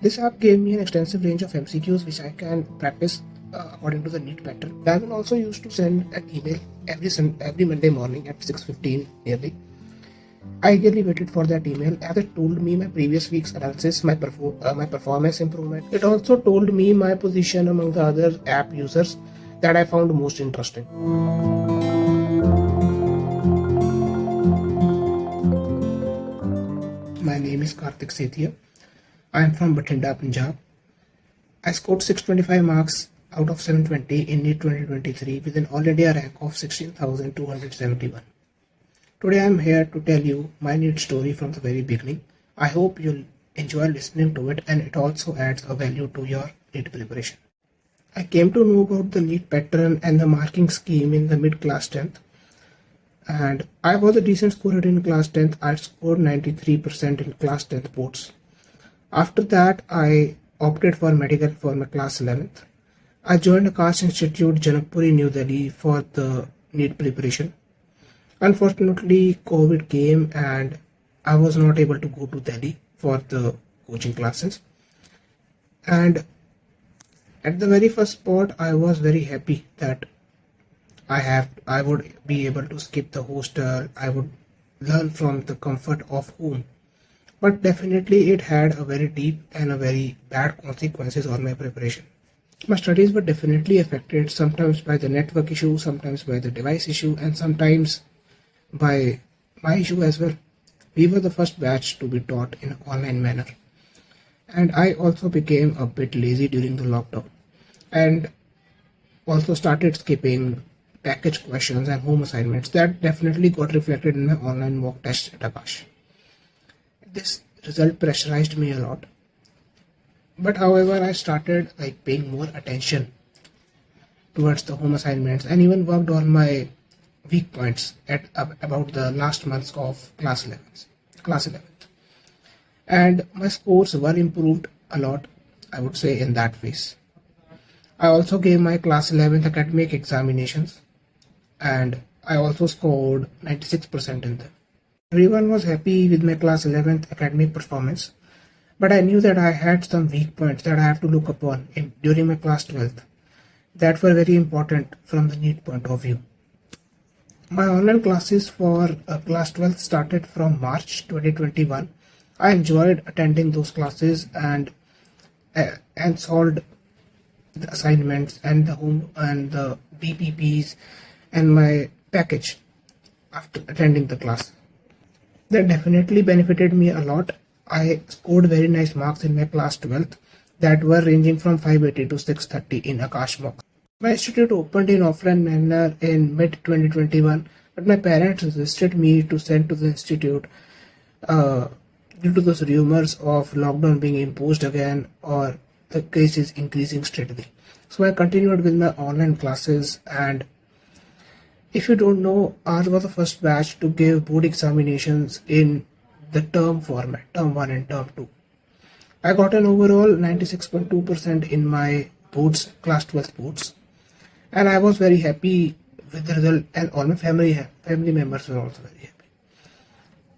This app gave me an extensive range of MCQs which I can practice according to the NEET pattern. Darwin also used to send an email every Monday morning at 6:15 nearly. I eagerly waited for that email as it told me my previous week's analysis, my performance improvement. It also told me my position among the other app users that I found most interesting. My name is Kartik Setia. I am from Bathinda, Punjab. I scored 625 marks out of 720 in NEET 2023 with an All India rank of 16,271. Today I am here to tell you my NEET story from the very beginning. I hope you'll enjoy listening to it and it also adds a value to your NEET preparation. I came to know about the NEET pattern and the marking scheme in the mid-class 10th. And I was a decent scorer in class 10th. I scored 93% in class 10th boards. After that, I opted for medical for my class 11th. I joined Akash Institute, Janakpuri, New Delhi for the NEET preparation. Unfortunately, COVID came and I was not able to go to Delhi for the coaching classes. And at the very first spot, I was very happy that I would be able to skip the hostel. I would learn from the comfort of home. But definitely it had a very deep and a very bad consequences on my preparation. My studies were definitely affected, sometimes by the network issue, sometimes by the device issue, and sometimes by my issue as well. We were the first batch to be taught in an online manner. And I also became a bit lazy during the lockdown and also started skipping package questions and home assignments. That definitely got reflected in my online mock test at Akash. This result pressurized me a lot. But however, I started paying more attention towards the home assignments and even worked on my weak points at about the last months of class 11th. And my scores were improved a lot, I would say, in that phase. I also gave my class 11th academic examinations and I also scored 96% in them. Everyone was happy with my class 11th academic performance, but I knew that I had some weak points that I have to look upon during my class 12th that were very important from the NEET point of view. My online classes for class 12th started from March 2021. I enjoyed attending those classes and solved the assignments and the home and the BPPs and my package after attending the class. That definitely benefited me a lot. I scored very nice marks in my class 12th that were ranging from 580 to 630 in Akash mock. My institute opened in offline manner in mid 2021, but my parents resisted me to send to the institute due to those rumors of lockdown being imposed again or the cases increasing steadily. So I continued with my online classes, and if you don't know, ours was the first batch to give board examinations in the term format, term 1 and term 2. I got an overall 96.2% in my boards, class 12 boards, and I was very happy with the result, and all my family members were also very happy.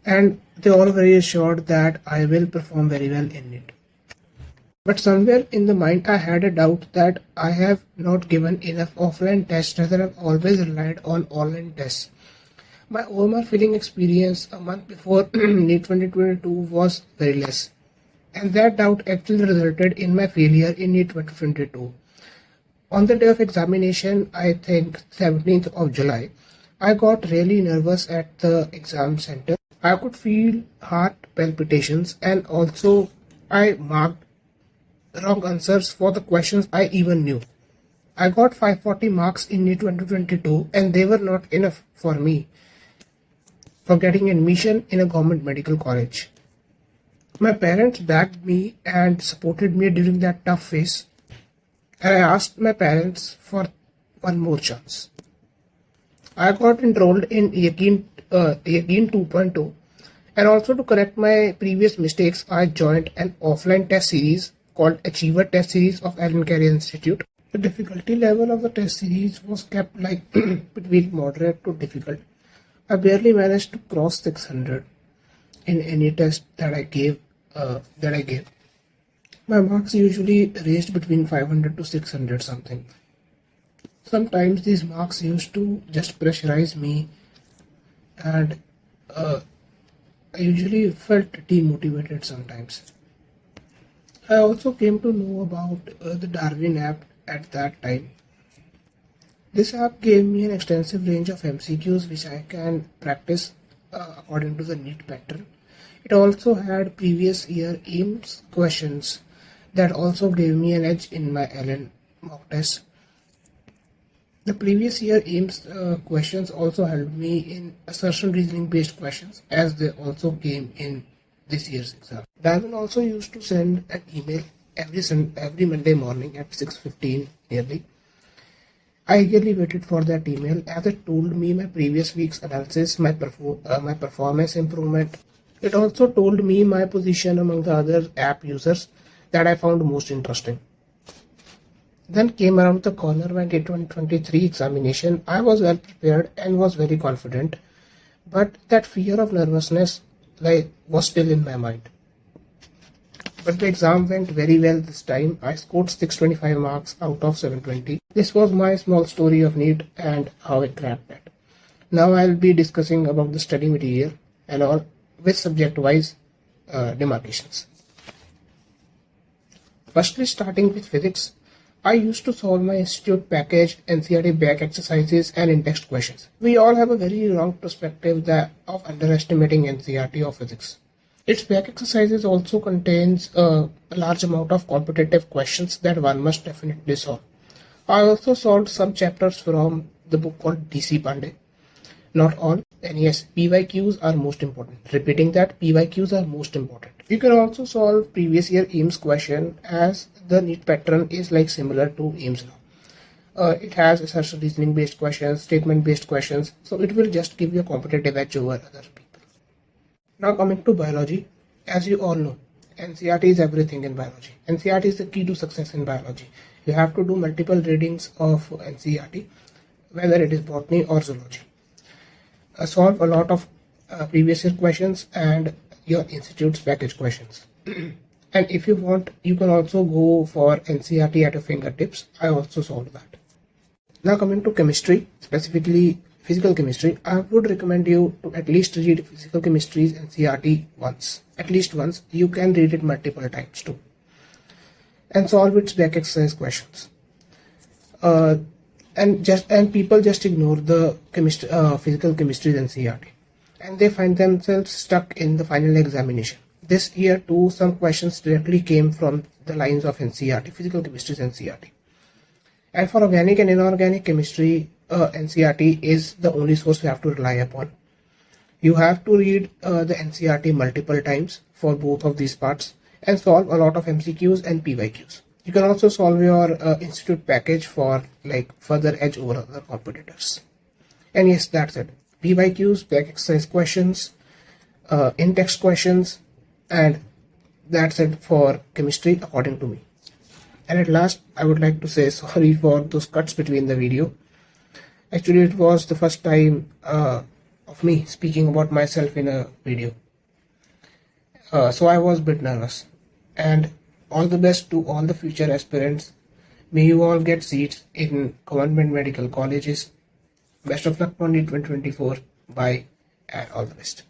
And they all were very assured that I will perform very well in it. But somewhere in the mind I had a doubt that I have not given enough offline tests, rather I've always relied on online tests. My OMR filling experience a month before NEET 2022 was very less. And that doubt actually resulted in my failure in NEET 2022. On the day of examination, I think 17th of July, I got really nervous at the exam center. I could feel heart palpitations and also I marked wrong answers for the questions I even knew. I got 540 marks in NEET 2022 and they were not enough for me for getting admission in a government medical college. My parents backed me and supported me during that tough phase, and I asked my parents for one more chance. I got enrolled in Yaqeen 2.0, and also to correct my previous mistakes, I joined an offline test series called Achiever Test Series of Allen Carrier Institute. The difficulty level of the test series was kept between moderate to difficult. I barely managed to cross 600 in any test that I gave that I gave. My marks usually ranged between 500 to 600 something. Sometimes these marks used to just pressurize me, and I usually felt demotivated sometimes. I also came to know about the Darwin app at that time. This app gave me an extensive range of MCQs which I can practice according to the NEET pattern. It also had previous year AIMS questions that also gave me an edge in my LN mock test. The previous year AIMS questions also helped me in assertion reasoning based questions, as they also came in this year's exam. Darwin also used to send an email every Monday morning at 6:15 nearly. I eagerly waited for that email, as it told me my previous week's analysis, my performance improvement. It also told me my position among the other app users that I found most interesting. Then came around the corner when the 2023 examination. I was well prepared and was very confident, but that fear of nervousness was still in my mind. But the exam went very well this time. I scored 625 marks out of 720. This was my small story of NEET and how I cracked it. Now I'll be discussing about the study material and all with subject-wise demarcations. Firstly, starting with physics, I used to solve my institute package, NCERT back exercises and in-text questions. We all have a very wrong perspective of underestimating NCERT of physics. Its back exercises also contains a large amount of competitive questions that one must definitely solve. I also solved some chapters from the book called DC Pandey. Not all, and yes, PYQs are most important. Repeating that, PYQs are most important. You can also solve previous year AIMS question, as the NEET pattern is similar to AIMS now. It has assertion reasoning based questions, statement based questions, so it will just give you a competitive edge over other people. Now coming to biology, as you all know, NCERT is everything in biology. NCERT is the key to success in biology. You have to do multiple readings of NCERT, whether it is botany or zoology. Solve a lot of previous year questions and your institute's package questions. And if you want, you can also go for NCERT at your fingertips. I also solved that. Now coming to chemistry, specifically physical chemistry, I would recommend you to at least read physical chemistry's NCERT once. At least once. You can read it multiple times too. And solve its back exercise questions. And people just ignore the physical chemistry's NCERT, and they find themselves stuck in the final examination. This year too, some questions directly came from the lines of NCERT, physical chemistry's NCERT. And for organic and inorganic chemistry, NCERT is the only source you have to rely upon. You have to read the NCERT multiple times for both of these parts and solve a lot of MCQs and PYQs. You can also solve your institute package for further edge over other competitors. And yes, that's it. PYQs, back exercise questions, in-text questions, and that's it for chemistry according to me. And at last, I would like to say sorry for those cuts between the video. Actually, it was the first time of me speaking about myself in a video. So I was a bit nervous. And all the best to all the future aspirants. May you all get seats in government medical colleges. Best of luck for NEET 2024. Bye and all the best.